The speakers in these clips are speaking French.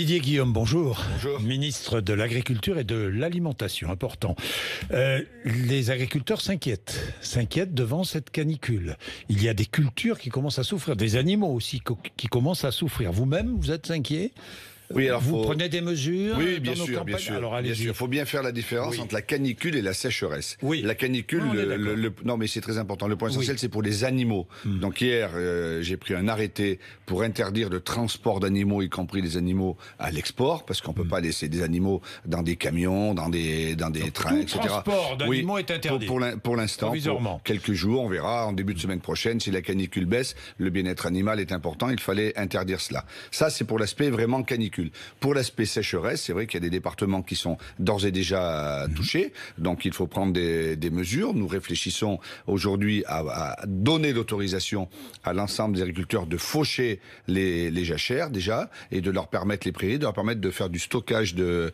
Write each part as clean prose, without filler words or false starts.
Didier Guillaume, bonjour. Bonjour. Ministre de l'Agriculture et de l'Alimentation, important. Les agriculteurs s'inquiètent devant cette canicule. Il y a des cultures qui commencent à souffrir, des animaux aussi qui commencent à souffrir. Vous-même, vous êtes inquiet ? Oui, alors vous prenez des mesures Oui, dans bien nos sûr, campagnes ? bien sûr. Alors bien sûr. Il faut bien faire la différence entre la canicule et la sécheresse. Oui. La canicule, non mais c'est très important. Le point essentiel, c'est pour les animaux. Donc hier, j'ai pris un arrêté pour interdire le transport d'animaux, y compris les animaux à l'export, parce qu'on peut pas laisser des animaux dans des camions, dans des trains, etc. Le transport d'animaux est interdit. Pour l'instant, pour quelques jours, on verra en début de semaine prochaine si la canicule baisse. Le bien-être animal est important. Il fallait interdire cela. Ça, c'est pour l'aspect vraiment canicule. Pour l'aspect sécheresse, c'est vrai qu'il y a des départements qui sont d'ores et déjà touchés, donc il faut prendre des mesures. Nous réfléchissons aujourd'hui à donner l'autorisation à l'ensemble des agriculteurs de faucher les jachères déjà, et de leur permettre les prairies, de leur permettre de faire du stockage de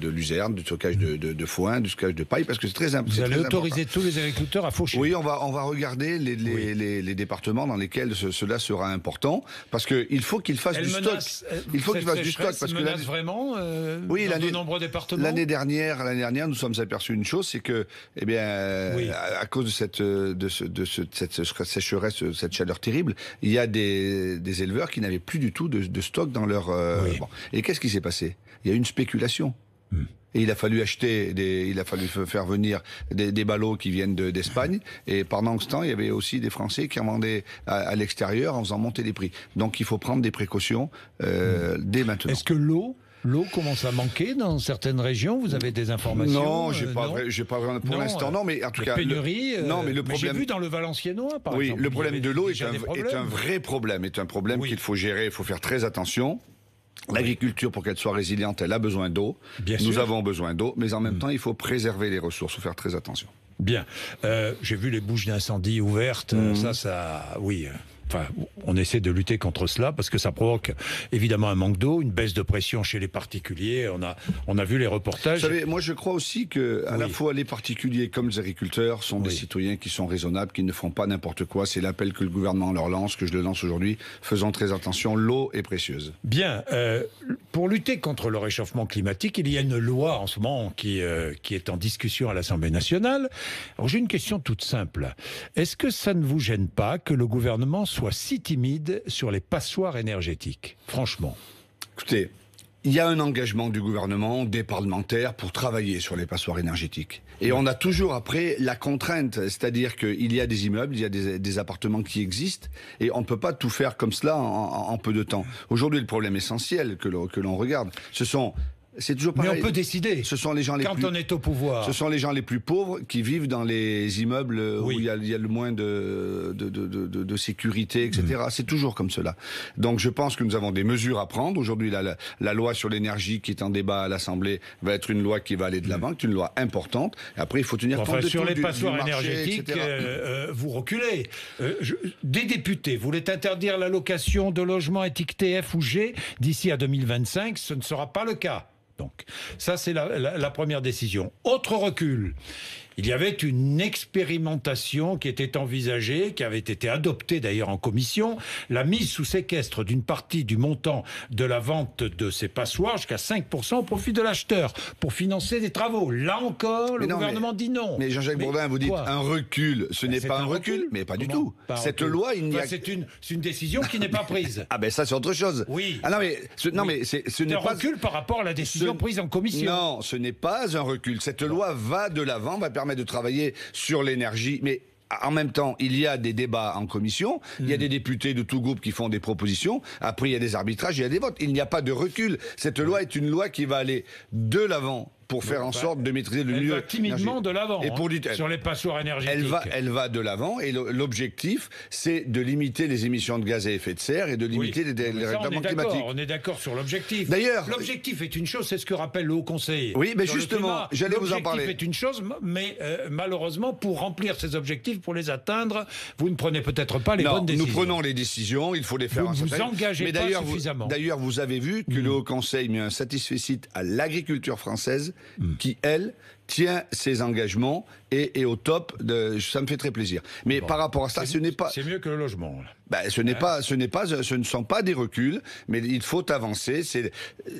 luzerne, du stockage de foin, du stockage de paille, parce que c'est très important. Vous allez autoriser tous les agriculteurs à faucher ? Oui, on va regarder les départements dans lesquels cela sera important, parce qu'il faut qu'ils fassent du stock. Il faut qu'il fasse du stock, parce que menace vraiment dans de nombreux départements. L'année dernière, nous sommes aperçus une chose, c'est que, à cause de cette sécheresse, cette chaleur terrible, il y a des éleveurs qui n'avaient plus du tout de stock dans leur. Et qu'est-ce qui s'est passé ? Il y a eu une spéculation. Et il a fallu faire venir des ballots qui viennent d'Espagne. Et pendant ce temps, il y avait aussi des Français qui en vendaient à l'extérieur en faisant monter les prix. Donc il faut prendre des précautions dès maintenant. Est-ce que l'eau commence à manquer dans certaines régions? Vous avez des informations? Non, j'ai pas vraiment pour l'instant. Non, mais en tout cas, pénurie. Non, mais le problème. J'ai vu dans le Valenciennois, par exemple. Oui, le problème de l'eau est un vrai problème. Est un problème qu'il faut gérer. Il faut faire très attention. L'agriculture, pour qu'elle soit résiliente, elle a besoin d'eau. Nous avons besoin d'eau, mais en même temps, il faut préserver les ressources. Il faut faire très attention. Bien. J'ai vu les bouches d'incendie ouvertes. Oui. Enfin, on essaie de lutter contre cela parce que ça provoque évidemment un manque d'eau, une baisse de pression chez les particuliers. On a vu les reportages. Vous savez, moi je crois aussi que à la fois les particuliers comme les agriculteurs sont des citoyens qui sont raisonnables, qui ne font pas n'importe quoi. C'est l'appel que le gouvernement leur lance, que je le lance aujourd'hui. Faisons très attention, l'eau est précieuse. Bien. Pour lutter contre le réchauffement climatique, il y a une loi en ce moment qui est en discussion à l'Assemblée nationale. Alors j'ai une question toute simple. Est-ce que ça ne vous gêne pas que le gouvernement soit si timide sur les passoires énergétiques, franchement? Écoutez, il y a un engagement du gouvernement, des parlementaires, pour travailler sur les passoires énergétiques. Et on a toujours après la contrainte, c'est-à-dire qu'il y a des immeubles, il y a des appartements qui existent, et on ne peut pas tout faire comme cela en peu de temps. Aujourd'hui, le problème essentiel que l'on regarde, c'est toujours pareil. Mais on peut décider. Ce sont les gens quand on est au pouvoir. Ce sont les gens les plus pauvres qui vivent dans les immeubles où il y a le moins de sécurité, etc. C'est toujours comme cela. Donc je pense que nous avons des mesures à prendre. Aujourd'hui, la loi sur l'énergie qui est en débat à l'Assemblée va être une loi qui va aller de l'avant, qui est une loi importante. Et après, il faut tenir compte de sur tout, les passoires du marché, énergétiques, vous reculez. Des députés voulaient interdire la location de logements étiquetés F ou G d'ici à 2025. Ce ne sera pas le cas. Donc, ça, c'est la première décision. Autre recul. Il y avait une expérimentation qui était envisagée, qui avait été adoptée d'ailleurs en commission, la mise sous séquestre d'une partie du montant de la vente de ces passoires jusqu'à 5% au profit de l'acheteur pour financer des travaux. Là encore, le gouvernement dit non. Mais Jean-Jacques Bourdin, vous dites un recul. Ce n'est pas un recul, mais pas du tout. Cette loi, il n'y a... C'est une décision qui n'est pas prise. Ah ben ça, c'est autre chose. Oui. Ah non, mais ce n'est pas... un recul par rapport à la décision prise en commission. Non, ce n'est pas un recul. Cette loi va de l'avant, va permettre de travailler sur l'énergie, mais en même temps, il y a des débats en commission, il y a des députés de tout groupe qui font des propositions, après il y a des arbitrages, il y a des votes. Il n'y a pas de recul. Cette loi est une loi qui va aller de l'avant pour faire en sorte de maîtriser le mieux. Elle va timidement de l'avant sur les passoires énergétiques. Elle va de l'avant et l'objectif, c'est de limiter les émissions de gaz à effet de serre et de limiter les dérèglements climatiques. On est d'accord sur l'objectif. D'ailleurs, l'objectif est une chose, c'est ce que rappelle le Haut Conseil. Oui, mais justement, j'allais vous en parler. L'objectif est une chose, mais malheureusement, pour remplir ces objectifs, pour les atteindre, vous ne prenez peut-être pas les bonnes décisions. Nous prenons les décisions, il faut les faire. Vous ne vous engagez pas suffisamment. D'ailleurs, vous avez vu que le Haut Conseil met un satisfecit à l'agriculture française qui, elle, tient ses engagements et au top. Ça me fait très plaisir. Mais par rapport à ça, ce n'est pas... C'est mieux que le logement. Ce ne sont pas des reculs, mais il faut avancer.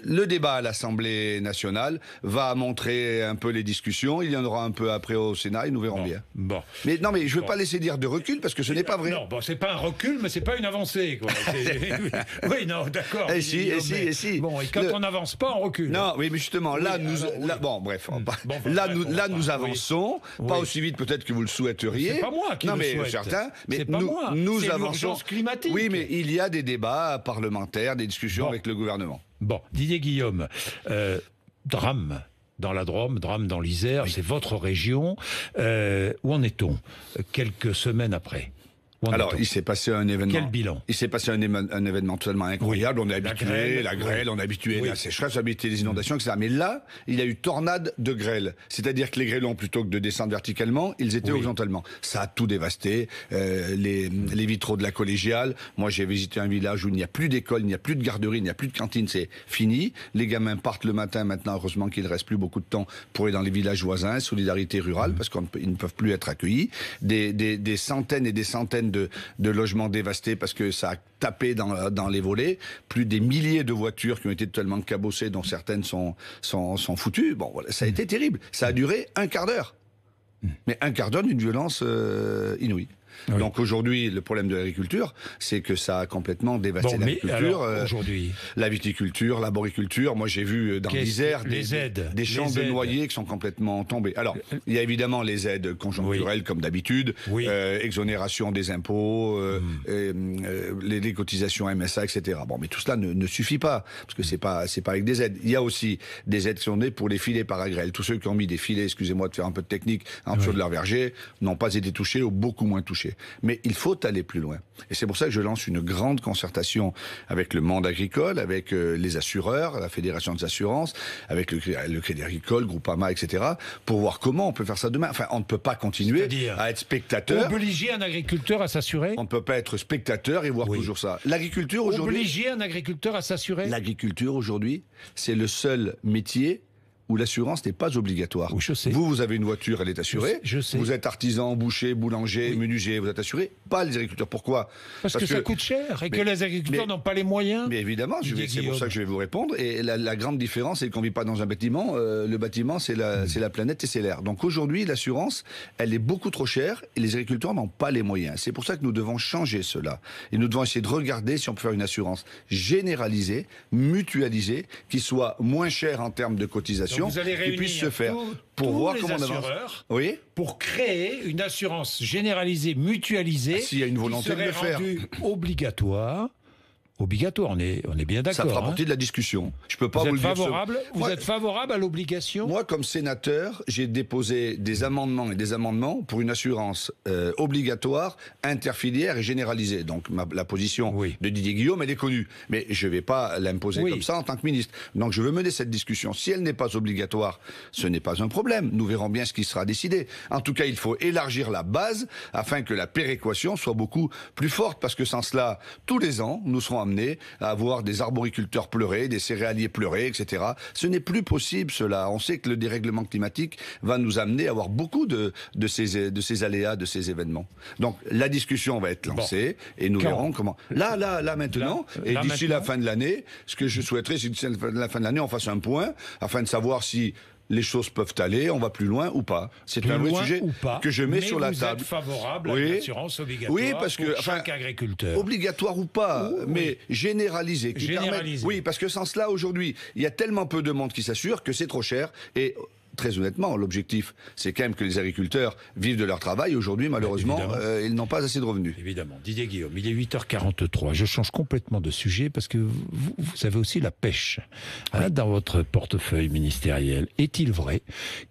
Le débat à l'Assemblée nationale va montrer un peu les discussions. Il y en aura un peu après au Sénat et nous verrons bien. Bon. Mais non, mais je veux pas laisser dire de recul parce que ce n'est pas vrai. Non, c'est pas un recul, mais c'est pas une avancée, quoi. Oui, non, d'accord. Et si. Bon, et quand on n'avance pas, on recule. Non, oui, mais justement, là, nous avançons, pas aussi vite peut-être que vous le souhaiteriez. C'est pas moi qui le souhaite. Certains, mais nous avançons. Climatique. Oui, mais il y a des débats parlementaires, des discussions avec le gouvernement. Bon, Didier Guillaume, drame dans la Drôme, drame dans l'Isère, c'est votre région. Où en est-on quelques semaines après? Alors, il s'est passé un événement. Quel bilan? Il s'est passé un événement totalement incroyable. On est habitué, la grêle, on est habitué à la sécheresse, on est habitué les inondations, etc. Mais là, il y a eu tornade de grêle. C'est-à-dire que les grêlons, plutôt que de descendre verticalement, ils étaient horizontalement. Ça a tout dévasté. Les vitraux de la collégiale. Moi, j'ai visité un village où il n'y a plus d'école, il n'y a plus de garderie, il n'y a plus de cantine. C'est fini. Les gamins partent le matin maintenant. Heureusement qu'il ne reste plus beaucoup de temps pour aller dans les villages voisins. Solidarité rurale, parce qu'ils ne peuvent plus être accueillis. Des centaines et des centaines de logements dévastés parce que ça a tapé dans les volets. Plus des milliers de voitures qui ont été totalement cabossées, dont certaines sont foutues. Bon, voilà, ça a été terrible. Ça a duré un quart d'heure. Mais un quart d'heure d'une violence inouïe. Oui. Donc aujourd'hui, le problème de l'agriculture, c'est que ça a complètement dévasté l'agriculture. Aujourd'hui, la viticulture, l'arboriculture. Moi, j'ai vu dans l'Isère des champs de noyers qui sont complètement tombés. Alors, il y a évidemment les aides conjoncturelles, comme d'habitude, exonération des impôts, les cotisations MSA, etc. Bon, mais tout cela ne suffit pas, parce que c'est pas avec des aides. Il y a aussi des aides qui sont nées pour les filets par agrêle. Tous ceux qui ont mis des filets, excusez-moi de faire un peu de technique, en dessous de leur verger, n'ont pas été touchés ou beaucoup moins touchés. Mais il faut aller plus loin. Et c'est pour ça que je lance une grande concertation avec le monde agricole, avec les assureurs, la Fédération des assurances, avec le Crédit Agricole, Groupama, etc., pour voir comment on peut faire ça demain. Enfin, on ne peut pas continuer à être spectateur. Obliger un agriculteur à s'assurer? On ne peut pas être spectateur et voir toujours ça. L'agriculture aujourd'hui... Obliger un agriculteur à s'assurer? L'agriculture aujourd'hui, c'est le seul métier où l'assurance n'est pas obligatoire. Oui, je sais. Vous avez une voiture, elle est assurée. Je sais. Vous êtes artisan, boucher, boulanger, menuisier, vous êtes assuré. Pas les agriculteurs. Pourquoi? Parce que ça coûte cher et que les agriculteurs n'ont pas les moyens. Mais évidemment, c'est pour ça que je vais vous répondre. Et la grande différence, c'est qu'on ne vit pas dans un bâtiment. Le bâtiment, c'est la planète et c'est l'air. Donc aujourd'hui, l'assurance, elle est beaucoup trop chère et les agriculteurs n'ont pas les moyens. C'est pour ça que nous devons changer cela. Et nous devons essayer de regarder si on peut faire une assurance généralisée, mutualisée, qui soit moins chère en termes de cotisation. Vous allez réunir puisse se faire pour voir comment on avance. Pour créer une assurance généralisée, mutualisée, s'il y a une volonté de le faire, obligatoire, on est bien d'accord. Ça fera partie de la discussion. Je peux pas vous le dire. Vous êtes favorable à l'obligation? Moi, comme sénateur, j'ai déposé des amendements pour une assurance obligatoire, interfilière et généralisée. Donc la position de Didier Guillaume, elle est connue. Mais je ne vais pas l'imposer comme ça en tant que ministre. Donc je veux mener cette discussion. Si elle n'est pas obligatoire, ce n'est pas un problème. Nous verrons bien ce qui sera décidé. En tout cas, il faut élargir la base afin que la péréquation soit beaucoup plus forte. Parce que sans cela, tous les ans, nous serons amenés à avoir des arboriculteurs pleurés, des céréaliers pleurés, etc. Ce n'est plus possible cela. On sait que le dérèglement climatique va nous amener à avoir beaucoup de ces aléas, de ces événements. Donc la discussion va être lancée et nous verrons comment. Là maintenant, d'ici la fin de l'année, ce que je souhaiterais, c'est que d'ici la fin de l'année, on fasse un point afin de savoir si les choses peuvent aller, on va plus loin ou pas. C'est un vrai sujet que je mets sur la table. Vous êtes favorable à une assurance obligatoire parce que, pour chaque agriculteur? Obligatoire ou pas, mais généralisé. Oui, parce que sans cela, aujourd'hui, il y a tellement peu de monde qui s'assure que c'est trop cher et... Très honnêtement, l'objectif, c'est quand même que les agriculteurs vivent de leur travail. Aujourd'hui, malheureusement, ils n'ont pas assez de revenus. Évidemment. Didier Guillaume, il est 8h43. Je change complètement de sujet parce que vous avez aussi la pêche dans votre portefeuille ministériel. Est-il vrai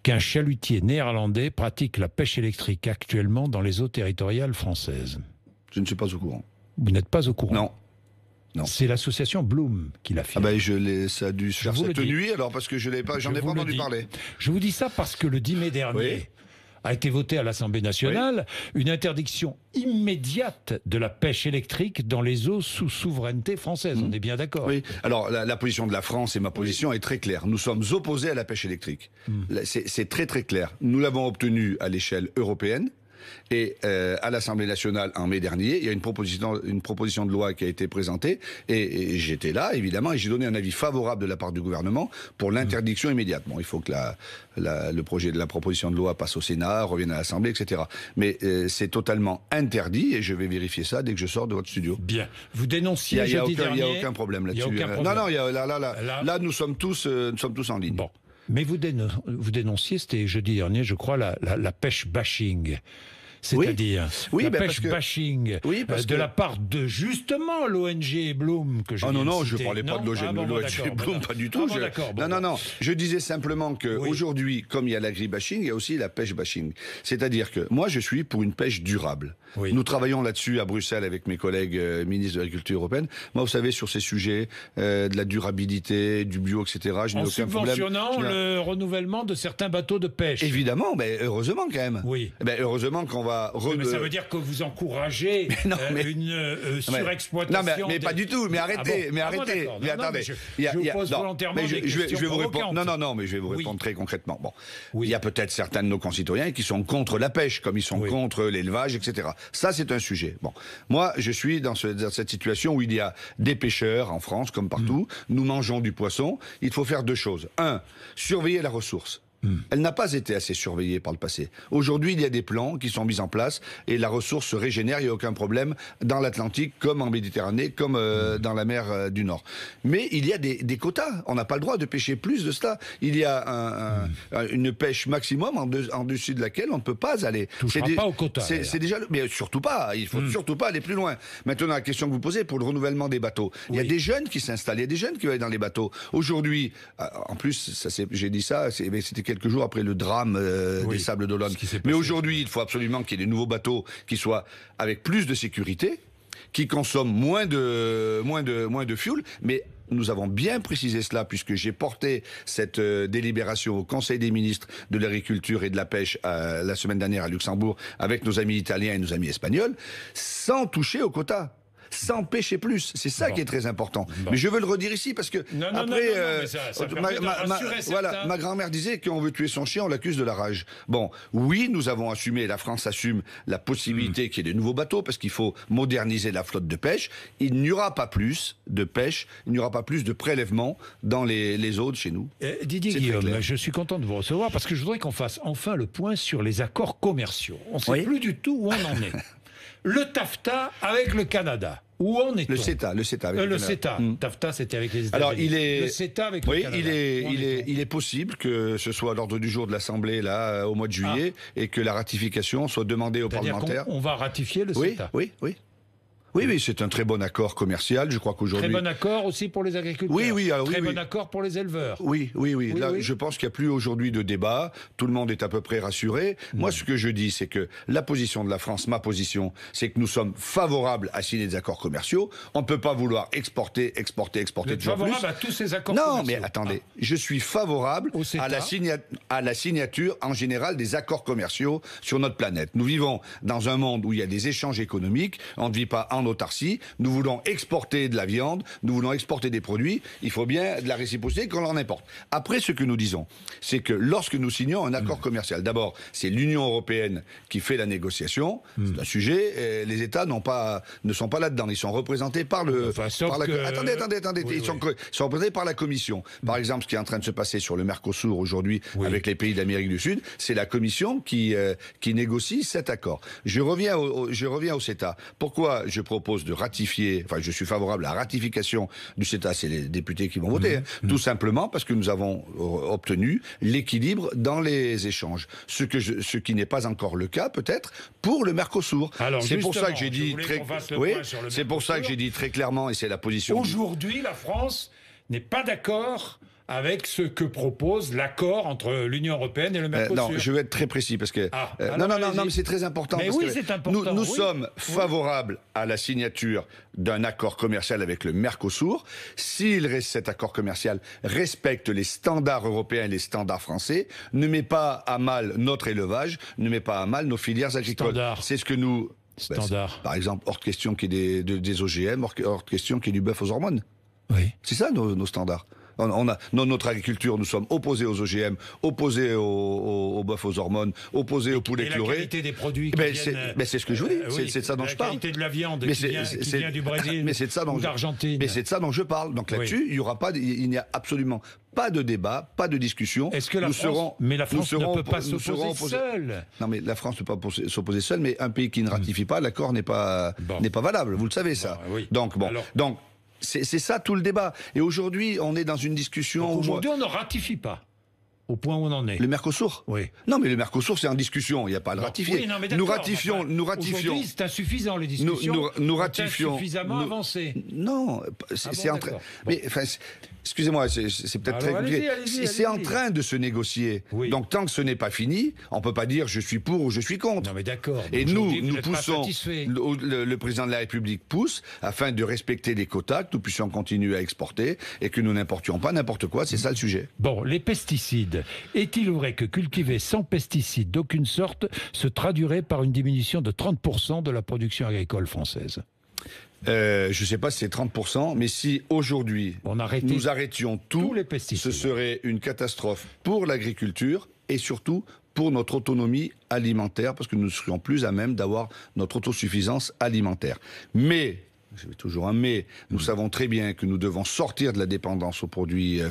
qu'un chalutier néerlandais pratique la pêche électrique actuellement dans les eaux territoriales françaises? Je ne suis pas au courant. Vous n'êtes pas au courant? Non. C'est l'association Bloom qui l'a fait. Ça a dû se faire cette nuit, alors parce que j'en ai pas entendu parler. Je vous dis ça parce que le 10 mai dernier, a été votée à l'Assemblée nationale, une interdiction immédiate de la pêche électrique dans les eaux sous souveraineté française. On est bien d'accord. Oui. Alors, la position de la France et ma position est très claire. Nous sommes opposés à la pêche électrique. C'est très très clair. Nous l'avons obtenu à l'échelle européenne. Et à l'Assemblée nationale en mai dernier, il y a une proposition de loi qui a été présentée et j'étais là évidemment et j'ai donné un avis favorable de la part du gouvernement pour l'interdiction immédiate. Bon, il faut que le projet de la proposition de loi passe au Sénat, revienne à l'Assemblée, etc. Mais c'est totalement interdit et je vais vérifier ça dès que je sors de votre studio. Bien. Vous dénonciez jeudi dernier. Il n'y a aucun problème là-dessus. Non, là nous sommes tous en ligne. Bon. Mais vous dénonciez, c'était jeudi dernier, je crois, la pêche bashing. C'est-à-dire la pêche bashing de la part de justement l'ONG Bloom que je viens de citer. Je ne parlais pas de l'ONG Bloom, pas du tout. Non. Je disais simplement qu'aujourd'hui, comme il y a l'agribashing, il y a aussi la pêche bashing. C'est-à-dire que moi, je suis pour une pêche durable. Oui. Nous travaillons là-dessus à Bruxelles avec mes collègues ministres de l'Agriculture européenne. Moi, vous savez, sur ces sujets de la durabilité, du bio, etc., je n'ai aucun problème. En subventionnant le renouvellement de certains bateaux de pêche. Évidemment, mais heureusement quand même. Oui. Heureusement qu'on va... Mais ça veut dire que vous encouragez une surexploitation. Mais pas du tout. Mais arrêtez. Mais attendez. Je vous pose volontairement des questions je vais vous répondre. Non, mais je vais vous répondre très concrètement. Bon, il y a peut-être certains de nos concitoyens qui sont contre la pêche, comme ils sont contre l'élevage, etc. Ça, c'est un sujet. Bon, moi, je suis dans cette situation où il y a des pêcheurs en France, comme partout. Nous mangeons du poisson. Il faut faire deux choses. Un, surveiller la ressource. Elle n'a pas été assez surveillée par le passé. Aujourd'hui, il y a des plans qui sont mis en place et la ressource se régénère, il n'y a aucun problème dans l'Atlantique, comme en Méditerranée, comme dans la mer du Nord. Mais il y a des quotas. On n'a pas le droit de pêcher plus de cela. Il y a une pêche maximum en dessus de laquelle on ne peut pas aller. Touchera pas aux quotas. C'est déjà, mais surtout pas. Il faut surtout pas aller plus loin. Maintenant, la question que vous posez pour le renouvellement des bateaux. Il y a des jeunes qui s'installent, il y a des jeunes qui vont aller dans les bateaux. Aujourd'hui, en plus, j'ai dit ça, c'était quelques jours après le drame des Sables d'Olonne. Mais aujourd'hui, il faut absolument qu'il y ait des nouveaux bateaux qui soient avec plus de sécurité, qui consomment moins de fuel, mais nous avons bien précisé cela puisque j'ai porté cette délibération au Conseil des ministres de l'Agriculture et de la Pêche la semaine dernière à Luxembourg avec nos amis italiens et nos amis espagnols, sans toucher aux quotas. Sans pêcher plus, c'est ça qui est très important. Mais je veux le redire ici parce que ma grand-mère disait qu'on veut tuer son chien, on l'accuse de la rage. Bon, oui, nous avons assumé, la France assume la possibilité qu'il y ait de nouveaux bateaux parce qu'il faut moderniser la flotte de pêche. Il n'y aura pas plus de pêche, il n'y aura pas plus de prélèvements dans les eaux de chez nous. Didier Guillaume, je suis content de vous recevoir parce que je voudrais qu'on fasse enfin le point sur les accords commerciaux. On ne sait plus du tout où on en est. Le TAFTA avec le Canada. Où en est-on ? Le CETA avec le CETA. TAFTA, c'était avec les États-Unis. Alors, le CETA avec le Canada. Il est possible que ce soit à l'ordre du jour de l'Assemblée là au mois de juillet et que la ratification soit demandée aux parlementaires. On va ratifier le CETA. Oui, c'est un très bon accord commercial. Je crois qu'aujourd'hui... Très bon accord aussi pour les agriculteurs. Très bon accord pour les éleveurs. Oui. Là, je pense qu'il n'y a plus aujourd'hui de débat. Tout le monde est à peu près rassuré. Moi, ce que je dis, c'est que la position de la France, ma position, c'est que nous sommes favorables à signer des accords commerciaux. On ne peut pas vouloir exporter toujours plus. Vous êtes favorable à tous ces accords commerciaux ? Non, mais attendez. Je suis favorable à la signature en général des accords commerciaux sur notre planète. Nous vivons dans un monde où il y a des échanges économiques. On ne vit pas en autarcie, nous voulons exporter de la viande, nous voulons exporter des produits, il faut bien de la réciprocité qu'on en importe. Après, ce que nous disons, c'est que lorsque nous signons un accord commercial, d'abord, c'est l'Union européenne qui fait la négociation, c'est un sujet, les États ne sont pas là-dedans, ils sont représentés par le... Attendez, ils sont représentés par la Commission. Par exemple, ce qui est en train de se passer sur le Mercosur aujourd'hui avec les pays d'Amérique du Sud, c'est la Commission qui négocie cet accord. Je reviens au CETA. Pourquoi je propose de ratifier, je suis favorable à la ratification du CETA, c'est les députés qui vont voter, tout simplement parce que nous avons obtenu l'équilibre dans les échanges. Ce qui n'est pas encore le cas, peut-être, pour le Mercosur. C'est pour ça que j'ai dit très clairement, et c'est la position... Aujourd'hui, la France n'est pas d'accord avec ce que propose l'accord entre l'Union européenne et le Mercosur. Non, je vais être très précis parce que non, mais c'est très important. Mais parce oui, que c'est important. Nous sommes favorables à la signature d'un accord commercial avec le Mercosur. Cet accord commercial respecte les standards européens et les standards français, ne met pas à mal notre élevage, ne met pas à mal nos filières agricoles. C'est ce que nous... par exemple, hors de question qu'il y ait des OGM, hors de question qu'il y ait du bœuf aux hormones. Oui. C'est ça nos standards. Dans notre agriculture, nous sommes opposés aux OGM, opposés au bœuf aux hormones, opposés au poulet chloré. La qualité des produits c'est ce que je vous dis, c'est de ça dont je parle. La qualité de la viande qui vient du Brésil ou d'Argentine. Mais c'est de ça dont je parle. Donc là-dessus, il n'y a absolument pas de débat, pas de discussion. Est-ce que la France ne peut pas s'opposer seule? Non, mais la France ne peut pas s'opposer seule, mais un pays qui ne ratifie pas, l'accord n'est pas valable. Vous le savez, ça. Donc, c'est ça tout le débat. Et aujourd'hui, on est dans une discussion... Aujourd'hui, on ne ratifie pas. Au point où on en est. Le Mercosur ? Oui. Non, mais le Mercosur, c'est en discussion. Il n'y a pas à le ratifier. Oui, non, mais nous ratifions. Aujourd'hui, c'est insuffisant, les discussions. Nous ratifions. Suffisamment avancé. Non, c'est en train. Mais enfin, excusez-moi, c'est peut-être très compliqué. C'est en train de se négocier. Oui. Donc tant que ce n'est pas fini, on peut pas dire je suis pour ou je suis contre. Non, mais d'accord. Et nous poussons. Le président de la République pousse afin de respecter les quotas, que nous puissions continuer à exporter et que nous n'importions pas n'importe quoi. C'est ça le sujet. Bon, les pesticides. Est-il vrai que cultiver sans pesticides d'aucune sorte se traduirait par une diminution de 30% de la production agricole française ? Je ne sais pas si c'est 30%, mais si aujourd'hui nous arrêtions tous les pesticides, ce serait une catastrophe pour l'agriculture et surtout pour notre autonomie alimentaire, parce que nous ne serions plus à même d'avoir notre autosuffisance alimentaire. Mais... j'ai toujours un mais. Nous savons très bien que nous devons sortir de la dépendance aux produits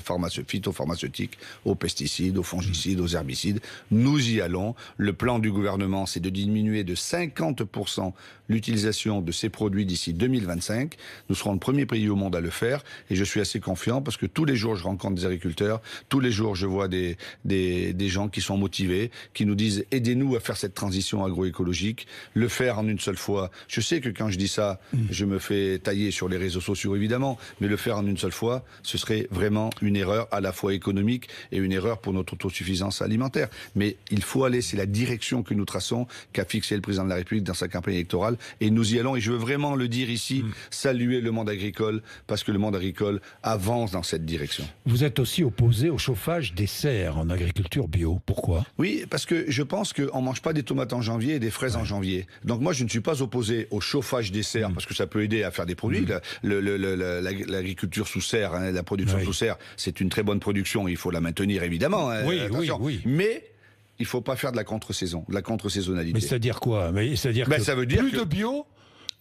phytopharmaceutiques, aux pesticides, aux fongicides, aux herbicides. Nous y allons. Le plan du gouvernement, c'est de diminuer de 50% l'utilisation de ces produits d'ici 2025. Nous serons le premier pays au monde à le faire. Et je suis assez confiant parce que tous les jours, je rencontre des agriculteurs. Tous les jours, je vois des gens qui sont motivés, qui nous disent « aidez-nous à faire cette transition agroécologique, le faire en une seule fois ». Je sais que quand je dis ça, je me fais tailler sur les réseaux sociaux évidemment, mais le faire en une seule fois, ce serait vraiment une erreur à la fois économique et une erreur pour notre autosuffisance alimentaire. Mais il faut aller, c'est la direction que nous traçons, qu'a fixé le président de la République dans sa campagne électorale, et nous y allons, et je veux vraiment le dire ici, saluer le monde agricole, parce que le monde agricole avance dans cette direction. Vous êtes aussi opposé au chauffage des serres en agriculture bio, pourquoi ? Oui, parce que je pense qu'on ne mange pas des tomates en janvier et des fraises en janvier. Donc moi je ne suis pas opposé au chauffage des serres, parce que ça peut aider à faire des produits. L'agriculture sous serre, la production sous serre, c'est une très bonne production, il faut la maintenir évidemment. Oui. Mais il ne faut pas faire de la contre-saison, de la contre-saisonnalité. Mais c'est-à-dire quoi ? C'est-à-dire que ça veut dire plus de bio,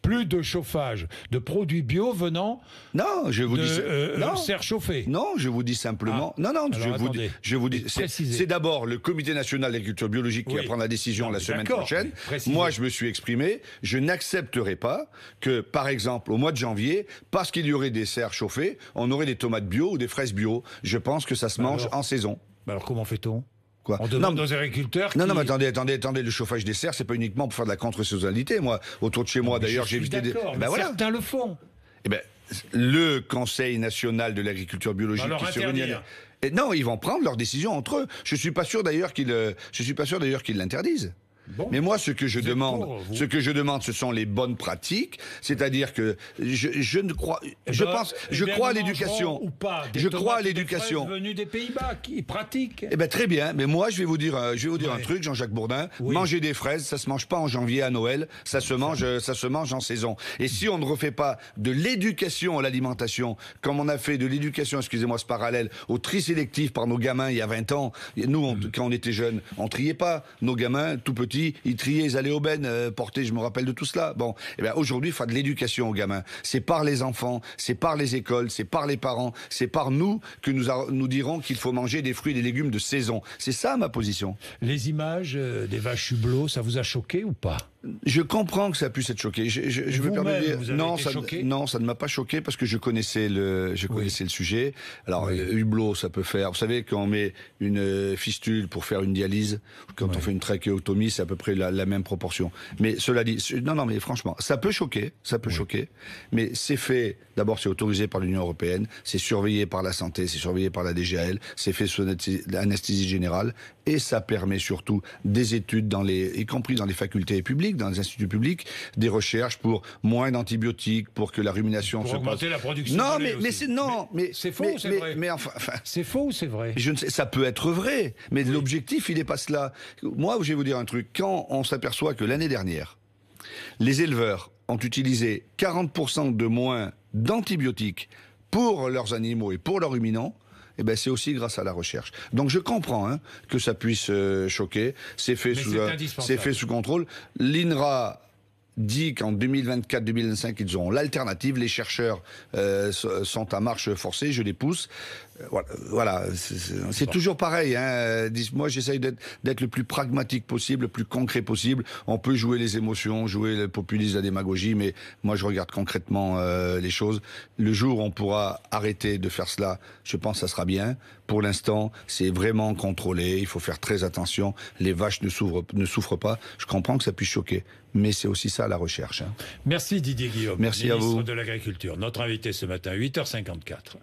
plus de chauffage de produits bio venant de serres chauffées. Non, je vous dis simplement... je vous dis c'est d'abord le Comité national d'agriculture biologique qui va prendre la décision la semaine prochaine. Moi, je me suis exprimé. Je n'accepterai pas que, par exemple, au mois de janvier, parce qu'il y aurait des serres chauffées, on aurait des tomates bio ou des fraises bio. Je pense que ça se mange en saison. Alors comment fait-on ? Quoi. On demande aux agriculteurs. Non, mais attendez, le chauffage des serres, c'est pas uniquement pour faire de la contre-saisonnalité. Moi, autour de chez moi, d'ailleurs, j'ai visité des. Certains le font. Le Conseil national de l'agriculture biologique qui se réunit. Non, ils vont prendre leurs décisions entre eux. Je suis pas sûr d'ailleurs qu'ils l'interdisent. Bon, mais moi, ce que je demande, ce sont les bonnes pratiques. C'est-à-dire que je crois à l'éducation. Je crois à l'éducation. Venus des Pays-Bas qui pratiquent. Très bien. Mais moi, je vais vous dire un truc, Jean-Jacques Bourdin. Manger des fraises, ça se mange pas en janvier à Noël. Ça se mange en saison. Et si on ne refait pas de l'éducation à l'alimentation, comme on a fait de l'éducation, excusez-moi ce parallèle, au tri sélectif par nos gamins il y a 20 ans. Nous, quand on était jeunes, on triait pas. Nos gamins, tout petits, ils triaient, ils allaient aux bennes porter, je me rappelle de tout cela. Bon, aujourd'hui, il faut de l'éducation aux gamins. C'est par les enfants, c'est par les écoles, c'est par les parents, c'est par nous que nous dirons qu'il faut manger des fruits et des légumes de saison. C'est ça ma position. Les images des vaches hublots, ça vous a choqué ou pas ? Je comprends que ça puisse être choqué. Je me permets de dire non, ça ne m'a pas choqué parce que je connaissais le sujet. Alors hublot, ça peut faire. Vous savez, quand on met une fistule pour faire une dialyse, quand on fait une trachéotomie, ça à peu près la même proportion. Mais cela dit, non, mais franchement, ça peut choquer, mais c'est fait, d'abord c'est autorisé par l'Union européenne, c'est surveillé par la santé, c'est surveillé par la DGAL, c'est fait sous anesthésie générale, et ça permet surtout des études, y compris dans les facultés publiques, dans les instituts publics, des recherches pour moins d'antibiotiques, pour que la rumination pour se augmenter la production. Non, mais c'est faux, c'est vrai. Mais enfin, c'est faux, c'est vrai. Je ne sais, ça peut être vrai, mais l'objectif, il n'est pas cela. Moi, je vais vous dire un truc. Quand on s'aperçoit que l'année dernière, les éleveurs ont utilisé 40% de moins d'antibiotiques pour leurs animaux et pour leurs ruminants, eh ben c'est aussi grâce à la recherche. Donc je comprends que ça puisse choquer. C'est fait sous contrôle. L'INRA dit qu'en 2024-2025, ils auront l'alternative. Les chercheurs sont à marche forcée, je les pousse. Voilà, c'est toujours pareil. Moi, j'essaye d'être le plus pragmatique possible, le plus concret possible. On peut jouer les émotions, jouer le populisme, la démagogie, mais moi, je regarde concrètement les choses. Le jour où on pourra arrêter de faire cela, je pense que ça sera bien. Pour l'instant, c'est vraiment contrôlé. Il faut faire très attention. Les vaches ne souffrent pas. Je comprends que ça puisse choquer, mais c'est aussi ça la recherche. Merci Didier Guillaume, Merci ministre à vous. de l'Agriculture. Notre invité ce matin, 8h54.